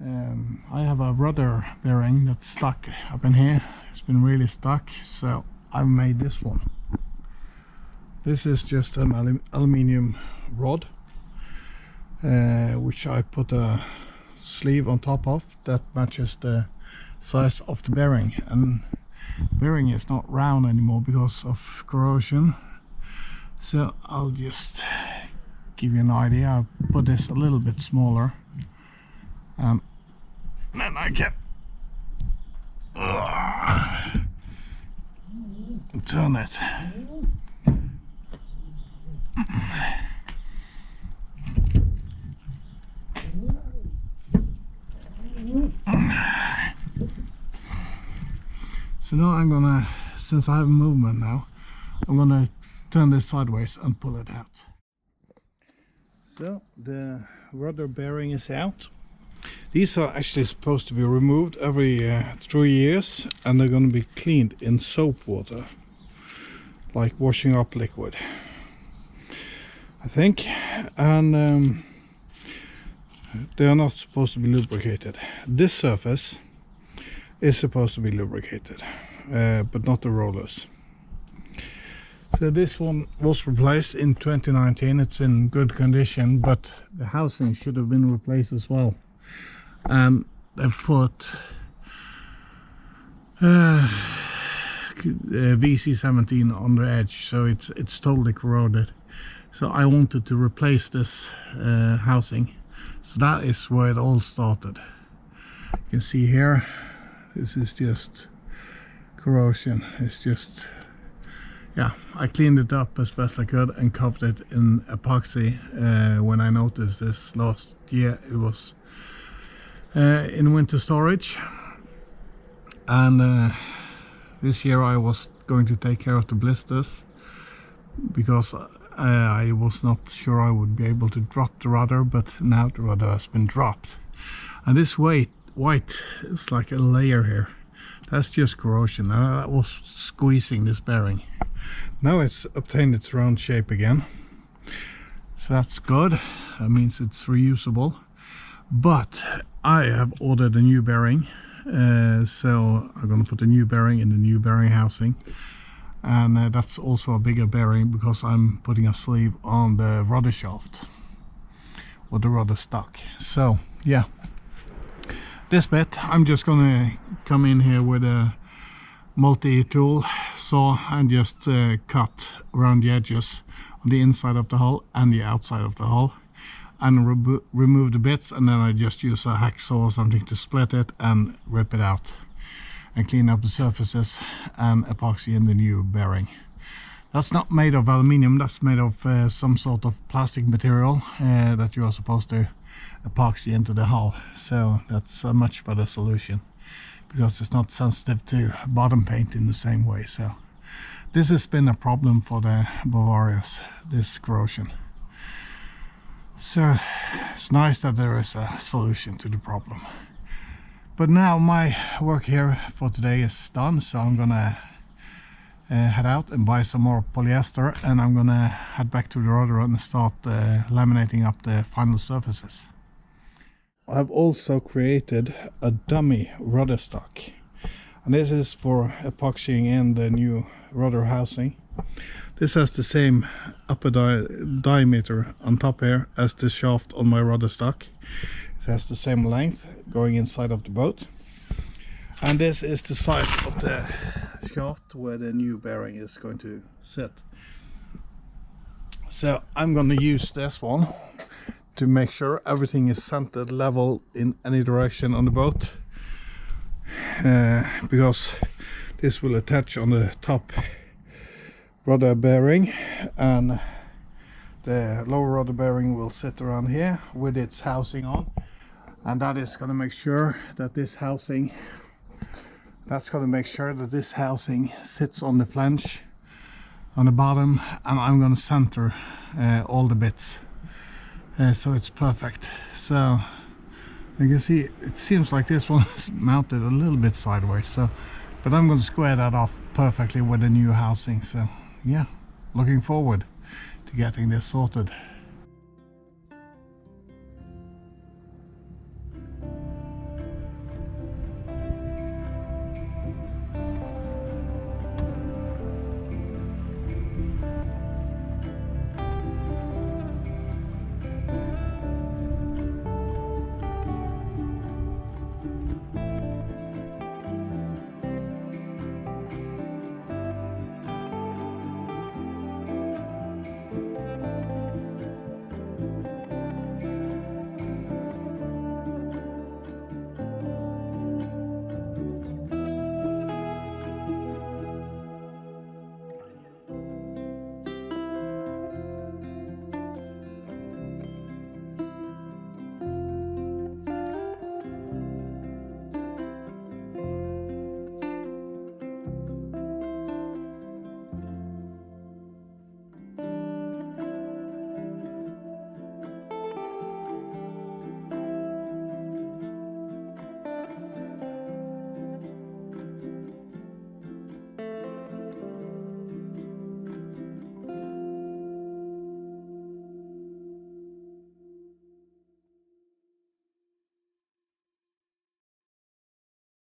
I have a rudder bearing that's stuck up in here. It's been really stuck, so I've made this one. This is just an aluminium rod, which I put a sleeve on top of that matches the size of the bearing. And the bearing is not round anymore because of corrosion, so I'll just give you an idea. I'll put this a little bit smaller, and then I can turn it. So now I'm gonna, since I have movement now, I'm gonna turn this sideways and pull it out. So the rudder bearing is out. These are actually supposed to be removed every 3 years, and they're going to be cleaned in soap water, like washing up liquid, I think. And they are not supposed to be lubricated. This surface is supposed to be lubricated, but not the rollers. So this one was replaced in 2019. It's in good condition, but the housing should have been replaced as well. And they've put VC17 on the edge, so it's totally corroded. So I wanted to replace this housing. So that is where it all started. You can see here, this is just corrosion. It's just, yeah, I cleaned it up as best I could and covered it in epoxy. When I noticed this last year, it was in winter storage, and this year I was going to take care of the blisters because I was not sure I would be able to drop the rudder, but now the rudder has been dropped. And this white is like a layer here. That's just corrosion. That was squeezing this bearing. Now it's obtained its round shape again, so that's good. That means it's reusable. But I have ordered a new bearing, so I'm going to put a new bearing in the new bearing housing, and that's also a bigger bearing because I'm putting a sleeve on the rudder shaft or the rudder stock. So yeah, this bit I'm just going to come in here with a multi-tool saw and just cut around the edges on the inside of the hull and the outside of the hull, and remove the bits, and then I just use a hacksaw or something to split it and rip it out and clean up the surfaces and epoxy in the new bearing. That's not made of aluminium, that's made of some sort of plastic material that you are supposed to epoxy into the hull. So that's a much better solution because it's not sensitive to bottom paint in the same way. So this has been a problem for the Bavarias, this corrosion. So it's nice that there is a solution to the problem. But now my work here for today is done, so I'm gonna head out and buy some more polyester, and I'm gonna head back to the rudder and start laminating up the final surfaces. I've also created a dummy rudder stock, and this is for epoxying in the new rudder housing. This has the same upper diameter on top here as the shaft on my rudder stock. It has the same length going inside of the boat, and this is the size of the shaft where the new bearing is going to sit. So I'm going to use this one to make sure everything is centered level in any direction on the boat, because this will attach on the top rudder bearing, and the lower rudder bearing will sit around here with its housing on, and that is going to make sure that this housing sits on the flange on the bottom, and I'm going to center all the bits so it's perfect. So you can see it seems like this one is mounted a little bit sideways, so but I'm going to square that off perfectly with the new housing. So yeah, looking forward to getting this sorted.